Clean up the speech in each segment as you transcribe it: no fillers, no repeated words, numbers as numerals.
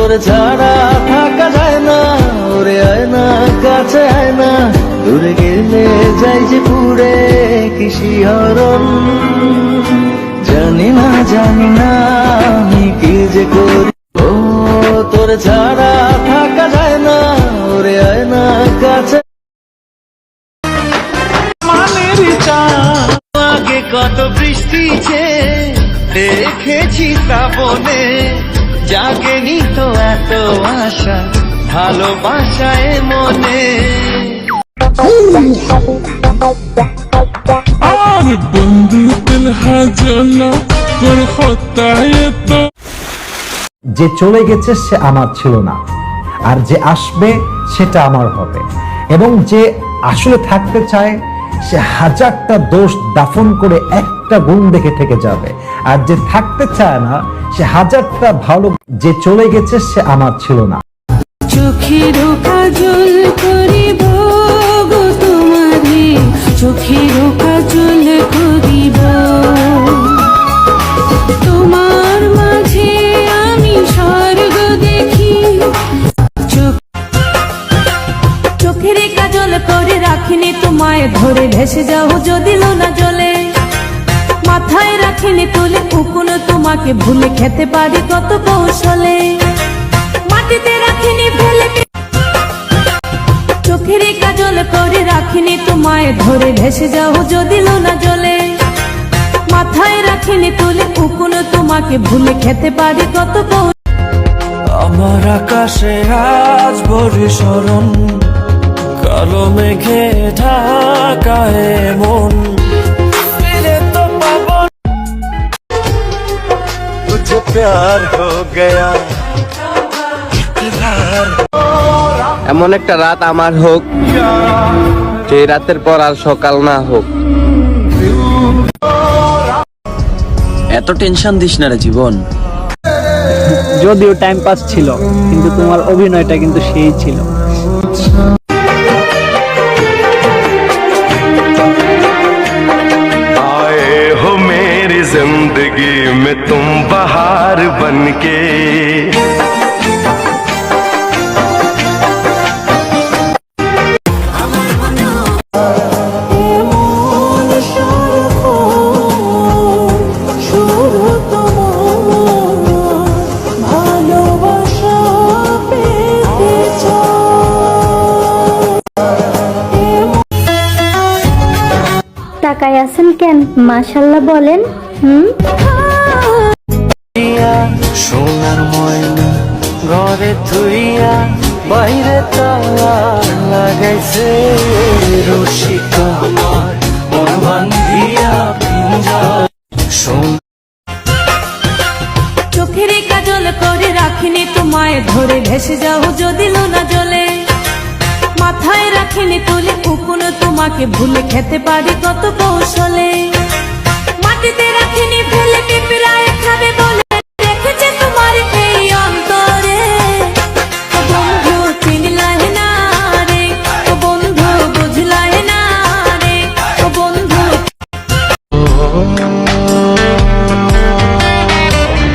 তোর ছাড়া থাকা যায় না, ওরে আয় না কাছে আয় না, দূরে গেলে যাই যে পুরে কি শিহরণ। জানি না আমি কি যে করি, ও তোর ছাড়া থাকা যায় না, ওরে আয় না কাছে। আগে কত বৃষ্টি দেখেছি শ্রাবণে, জাগেনি তো এত আশা ভালোবাসায় মনে। যে চলে গেছে সে আমার ছিল না, আর যে আসবে সেটা আমার হবে। এবং যে আসলে থাকতে চায় সে হাজারটা দোষ দাফন করে একটা গুণ দেখে থেকে যাবে, আর যে থাকতে চায় না সে হাজারটা ভালো। যে চলে গেছে সে আমার ছিল না। চোখের কাজল করিব গো তোমারে, চোখের কাজল করিব তোমার মাঝে আমি স্বর্গ দেখি। চোখের কাজল করে রাখিনি তোমায় ধরে, ভেসে যাও যদি লোনা জলে। মাথায় রাখিনি তুলে উকুন তোমাকে ভুলে, খেতে পারি কত কৌশলে। মাটিতে রাখিনি ফেলে, চোখের কাজল করে রাখিনি তোমায় ধরে, ভেসে যাও যদি লোনা জলে। মাথায় রাখিনি তুলে উকুন তোমাকে ভুলে, খেতে পারি কত কৌশলে। আমার আকাশে আজ বর্ষণ, কালো মেঘে ঢাকায় মন, ফিরে তো পাবো তুঝে প্যার হো গয়া। এমন একটা রাত আমার হোক, যে রাতের পর আর সকাল না হোক। এত টেনশন দিস না রে জীবন। যদিও টাইম পাস ছিল, কিন্তু তোমার অভিনয়টা কিন্তু সেই ছিল। आए हो मेरी जिंदगी में तुम बहार बनके, তাকায় আছেন কেন? মাশাআল্লাহ বলেন। সোনার ময়না ঘরে থুইয়া, বাইরে তালা লাগাইছে রসিক আমার মন ভাঙ্গিয়া পিঞ্জর। চোখের কাজল করে রাখিনি তোমায় ধরে, ভেসে যাও যদি লোনা জলে। মাথায় রাখিনি তুলে উকুন তোমাকে ভুলে, খেতে পারি কত কৌশলে। মাটিতে রাখিনি ফেলে, পিঁপড়ায় খাবে বলে, রেখেছে তোমার এই অন্তরে। ও বন্ধু চিনলাই না রে, ও বন্ধু বুঝলাই না রে, ও বন্ধু।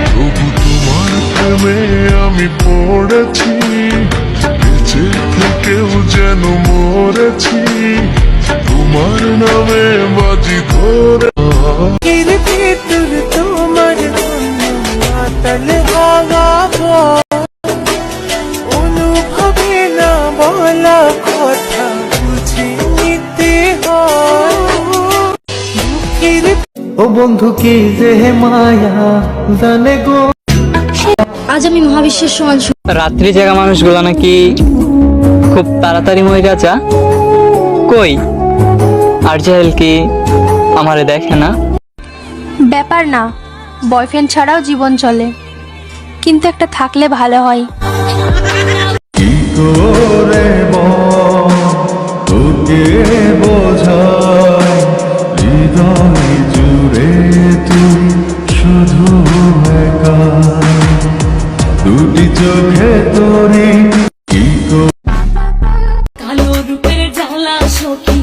তোমার প্রেমে আমি পড়েছি, বেঁচে থেকেও যেন মরেছি, তোমার নামে বাজি ধরে। তোমার অনুভবে না বলা কথা বুঝে নিতে হয়। ও বন্ধু কি যে মায়া জানে গো। আজ আমি মহাবিশ্বের সমান। রাত্রি জাগা মানুষগুলো নাকি খুব তাড়াতাড়ি মরে গেছে। কই আর জাহেল কি আমারে দেখে না? ব্যাপার না, বয়ফ্রেন্ড ছাড়াও জীবন চলে, কিন্তু একটা থাকলে ভালো হয়। কি করে তোকে বোঝাই, হৃদয় জুড়ে তুই শুধু একা, দুটি চোখে তোরে কি কালো রূপের জ্বালা সখী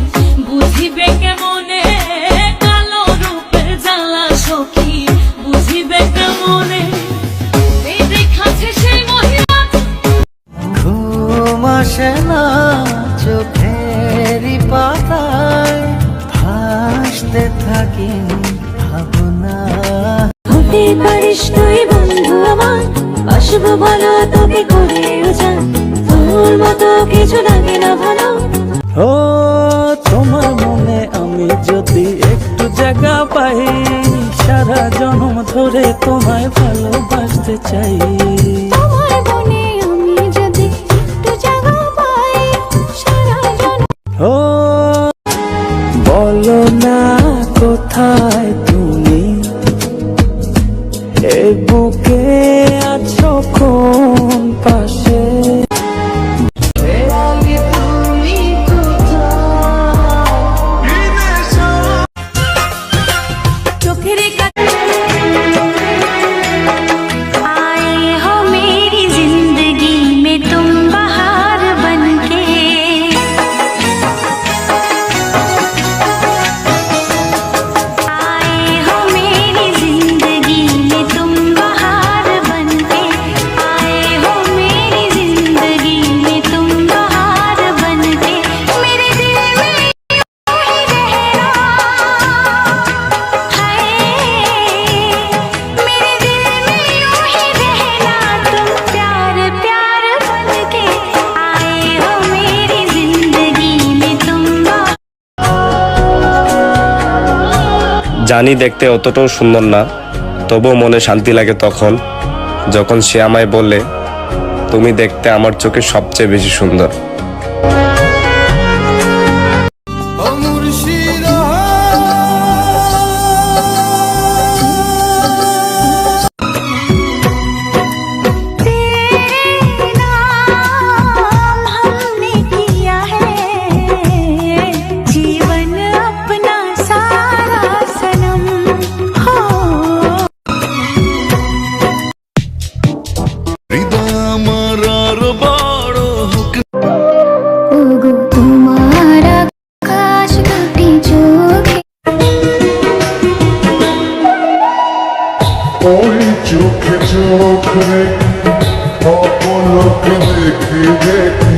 বুঝিবে কেমনে, কালো রূপের জ্বালা সখী বুঝিবে কেমনে। এই দেখাছে সেই মহিলা বাসবো ভালো তোকে করেও জান, তোর মতো কিছু লাগে না ভালো। ও তোমার মনে আমি যদি একটু জায়গা পাই, সারা জন্ম ধরে তোমায় ভালোবাসতে চাই। তোমার মনে আমি যদি একটু জায়গা পাই, সারা জন্ম। ও বলো না কোথায় তুমি, এ বুকে আছো কোন পাশে। चोखेरे आए हो मेरी जिंदगी में तुम बहार बनके, आए हो मेरी जिंदगी में तुम बहार बनके, आए हो मेरी जिंदगी में तुम बहार बनके, मेरे दिल में यूं ही रहना है, मेरे दिल में यूं ही रहना, तुम प्यार प्यार बनके, आए हो मेरी जिंदगी में तुम। জানি দেখতে অতটাও সুন্দর না, তবুও মনে শান্তি লাগে তখন যখন সে আমায় বলে তুমি দেখতে আমার চোখে সবচেয়ে বেশি সুন্দর। तेरे नाम हमने किया है जीवन अपना सारा सनम हो। ওগো তোমার আকাশ দুটি চোখে, ওই চোখে চোখ রেখে অপলক দেখি দেখি